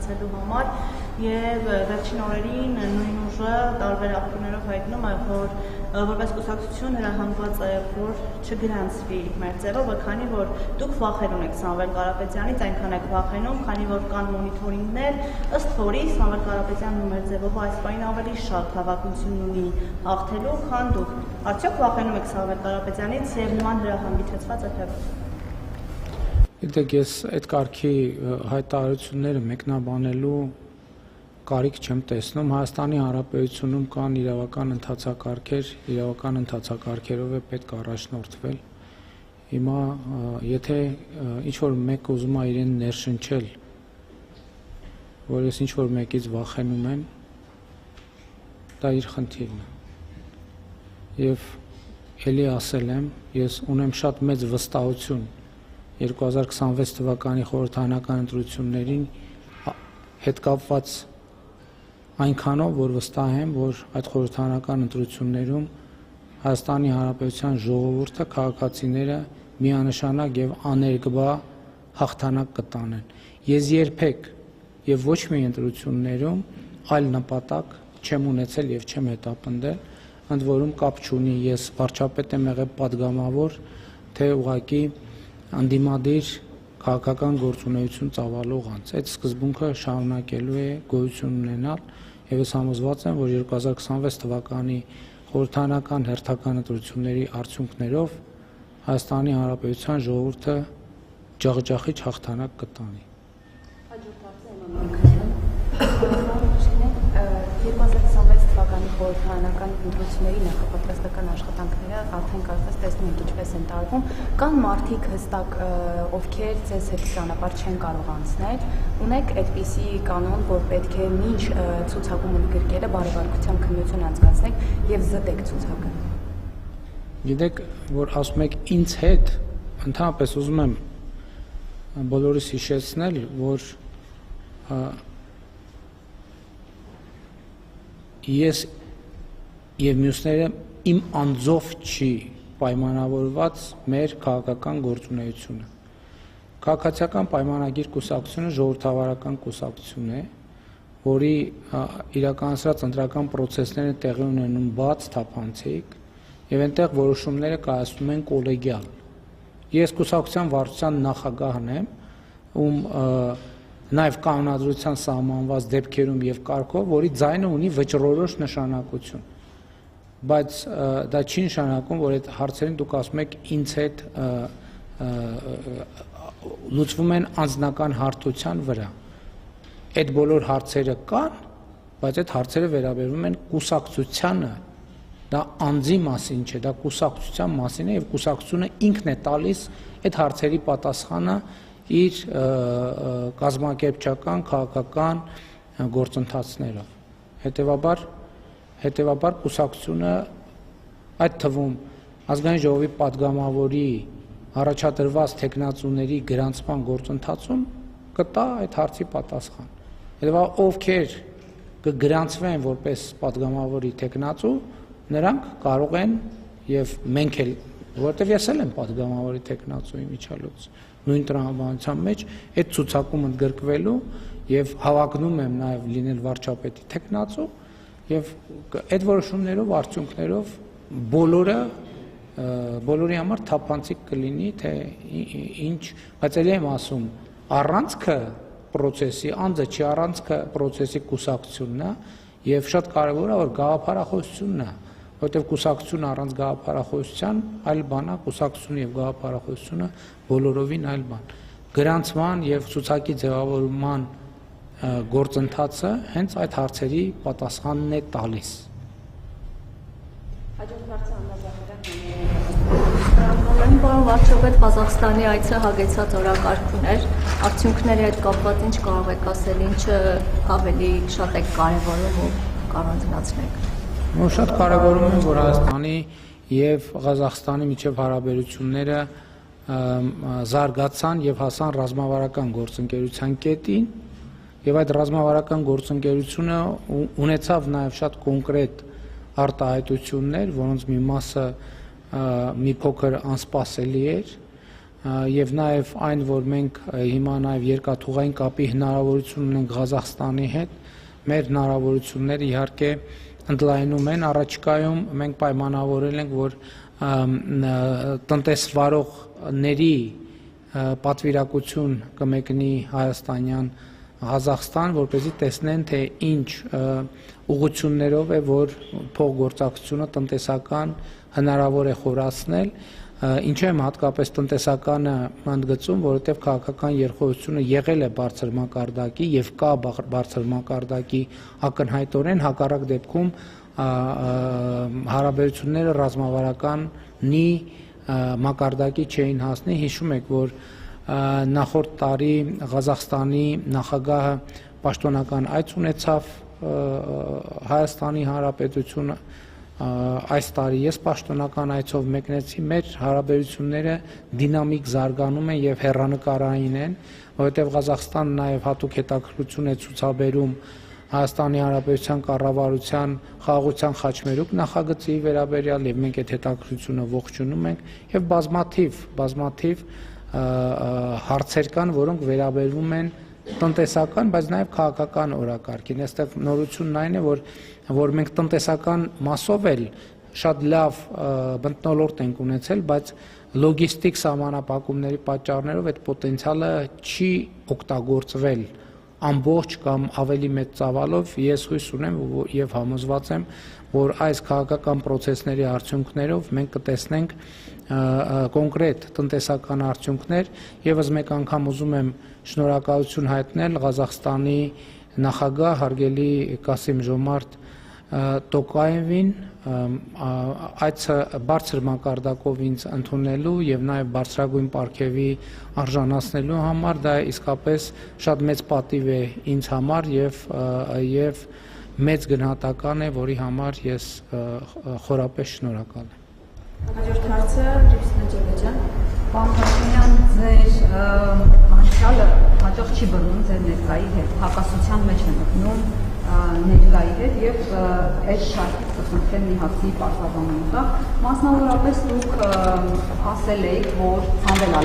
մասնակցելու համար եւ վերջին օրերին նույն ուժը տարբեր աղբյուրներով հայտնում է, որ որպես կուսակցություն հրահանգված է, որ չգրանցվի մեր ձևով, քանի որ դուք վախենում եք Սամվել Կարապետյանից, այնքան եք վախենում, քանի որ կան մոնիթորինգներ, ըստ որի Սամվել Կարապետյանն ու մեր ձևով այս պայն ավելի շատ հավակնություն ունի հաղթելու, քան դուք։ Արդյոք վախենում եք Սամվել Կարապետյանից եւ նման հրահանգի ցեցված հետեւում։ Գիտեք, ես այդ կարգի հայտարարությունները մեկնաբանելու կարիք չեմ տեսնում։ Հայաստանի Հանրապետությունում կան իրավական ընթացակարգերով է պետք առաջնորդվել։ Հիմա եթե ինչ-որ մեկ ուզում է իրեն ներշնչել, որ ես ինչ-որ մեկից վախենում եմ, դա իր խնդիրն է։ Եվ էլի ասել եմ, ես ունեմ շատ մեծ վստահություն 2026 թվականի խորհրդարանական ընտրություններին հետ կապված այնքանով, որ վստահ եմ, որ այդ խորհրդարանական ընտրություններում Հայաստանի Հանրապետության ժողովուրդը, քաղաքացիները միանշանակ եւ աներկբա հաղթանակ կտանեն։ Ես երբեք եւ ոչ մի ընտրություններում այլ նպատակ չեմ ունեցել եւ չեմ հետապնդել, ընդ որում կապ չունի ես վարչապետ եմ եղել պատգամավոր, թե ուղղակի անդիմադիր քաղաքական գործունեություն ծավալող անձ։ Այդ սկզբունքը շարունակելու է գոյություն ունենալ եւ ես համոզված եմ, որ 2026 թվականի խորհրդարանական հերթական ընտրությունների արդյունքներով Հայաստանի Հանրապետության ժողովուրդը ջախջախիչ հաղթանակ կտանի։ Թվականի խորհրդարանական ընտրությունների նախապատրաստական աշխատանքները արդեն կարծես տեսնում եք ինչպես են տարվում, կան մարդիկ հստակ, ովքեր ձեզ հետ ճանապարհ չեն կարող անցնել, ունեք այդպիսի կանոն, որ պետք է մինչ ցուցակում ընդգրկելը բարեվարկության քննություն անցկացնեք եւ զտեք ցուցակը։ Գիտեք, որ ասում եք ինձ հետ, ընդհանրապես ուզում եմ բոլորիս հիշեցնել, որ ես եւ մյուսները իմ անձով չի պայմանավորված մեր քաղաքական գործունեությունը։ Քաղաքացիական պայմանագիր կուսակցությունը ժողովրդավարական կուսակցություն է, որի իրականացրած ընտրական պրոցեսները տեղի ունենում բաց, թափանցիկ եւ այնտեղ որոշումները կայացնում են կոլեգիալ։ Ես կուսակցության վարչության նախագահն եմ, ում նաև կանոնադրության սահմանված դեպքերում եւ կարգով, որի ձայնը ունի վճռորոշ նշանակություն։ Բայց դա չի նշանակում, որ այդ հարցերին դուք ասում եք ինձ հետ լուծվում են անձնական հարթության վրա։ Այդ բոլոր հարցերը կան, բայց այդ հարցերը վերաբերում են կուսակցությանը, դա անձի մասին չէ, դա կուսակցության մասին է եւ կուսակցությունը ինքն է տալիս այդ հարցերի պատասխանը իր կազմակերպչական, քաղաքական գործընթացներով։ Հետևաբար կուսակցությունը այդ թվում ազգային ժողովի պատգամավորի առաջադրված տեխնացուների գրանցման գործընթացում կտա այդ հարցի պատասխան։ Հետևաբար ովքեր կգրանցվեն որպես պատգամավորի տեխնացու, նրանք կարող են եւ մենք էլ, որովհետեւ ես էլ եմ պատգամավորի տեխնացուի միջալուց նույն տրամաբանության մեջ այդ ցուցակում ընդգրկվելու եւ հավակնում եմ նաեւ լինել վարչապետի տեխնացու եւ այդ որոշումներով արդյունքներով բոլորի համար թափանցիկ կլինի թե ինչ, բայց ելի եմ ասում առանցքը process-ի անձը չի առանցքը process-ի կուսակցությունն է եւ շատ կարեւոր է որ գաղափարախոսությունն է, որտեղ կուսակցությունը առանց գաղափարախոսության այլ բան է, կուսակցությունը եւ գաղափարախոսությունը բոլորովին այլ բան։ Գրանցման եւ ցուցակի ձևավորման գործընթացը հենց այդ հարցերի պատասխանն է տալիս։ Պարոն վարչապետ, Ղազախստանի այցը հագեցած օրակարգուն էր, արդյունքների հետ կապված ինչ կարող եք ասել, ինչը ավելի շատ եք կարևորում ու կանոնացնեք։ Շատ կարևորում եմ, որ Հայաստանի եւ Ղազախստանի միջև հարաբերությունները զարգացան եւ հասան ռազմավարական գործընկերության կետին եւ այդ ռազմավարական գործընկերությունը ունեցավ նաեւ շատ կոնկրետ արտահայտություններ, որոնց մի մասը մի փոքր անսպասելի էր, եւ նաեւ այն, որ մենք հիմա նաեւ երկաթուղային կապի հնարավորություն ունենք Ղազախստանի հետ, մեր հնարավորությունները իհարկե ընդլայնում են, առաջիկայում մենք պայմանավորել ենք, որ տնտեսվարողների պատվիրակություն կմեկնի հայաստանյան Ղազախստան, որպեսզի տեսնեն, թե ինչ ուղղություններով է, որ փոխգործակցությունը տնտեսական հնարավոր է խորացնել, ինչու եմ հատկապես տնտեսականը ընդգծում, որովհետև քաղաքական երխոհությունը եղել է բարձր մակարդակի եւ կա բարձր մակարդակի ակնհայտորեն, հակառակ դեպքում հարաբերությունները ռազմավարականի մակարդակի չէին հասնի, հիշում եք, որ նախորդ տարի Ղազախստանի նախագահը պաշտոնական այց ունեցավ Հայաստանի Հանրապետությունը, այս տարի ես պաշտոնական այցով մեկնեցի, մեր հարաբերությունները դինամիկ զարգանում են եւ հեռանկարային են, որովհետեւ Ղազախստանը նաեւ հատուկ հետաքրքրություն է ցուցաբերում Հայաստանի Հանրապետության կառավարության խաղաղության խաչմերուկ նախագծի վերաբերյալ եւ մենք այդ հետաքրքրությունը ողջունում ենք եւ բազմաթիվ հարցեր կան, որոնք վերաբերվում են տնտեսական, բայց նաեւ քաղաքական օրակարգին։ Այստեղ նորությունն այն է, որ մենք տնտեսական մասով էլ շատ լավ մթնոլորտ ենք ունեցել, բայց լոգիստիկ սահմանափակումների պատճառներով այդ պոտենցիալը չի օգտագործվել ամբողջ կամ ավելի մեծ ծավալով։ Ես հույս ունեմ եւ համոզված եմ, որ այս քաղաքական process-ների արդյունքներով մենք կտեսնենք կոնկրետ տնտեսական արդյունքներ։ Եվս մեկ անգամ ուզում եմ շնորհակալություն հայտնել Ղազախստանի նախագահ հարգելի Կասիմ-Ժոմարթ Տոկաևին այդ բարձր մակարդակով ինձ ընդունելու եւ նաեւ բարձրագույն պարգևի արժանացնելու համար, դա իսկապես շատ մեծ պատիվ է ինձ համար եւ մեծ գնահատական է, որի համար ես խորապես շնորհակալ եմ։ Հաջորդ հարցը Լիվսինա Ջավեջյան։ Պարոն Փաշինյան, ձեր անցյալը հաջող չի բռնում ձեր ներկայի հետ, հակասության մեջ է մտնում ներկայի հետ եւ այդ շարքից կխնդրեմ մի հացի պարզաբանումը։ Մասնավորապես դուք ասել եք, որ ցանվել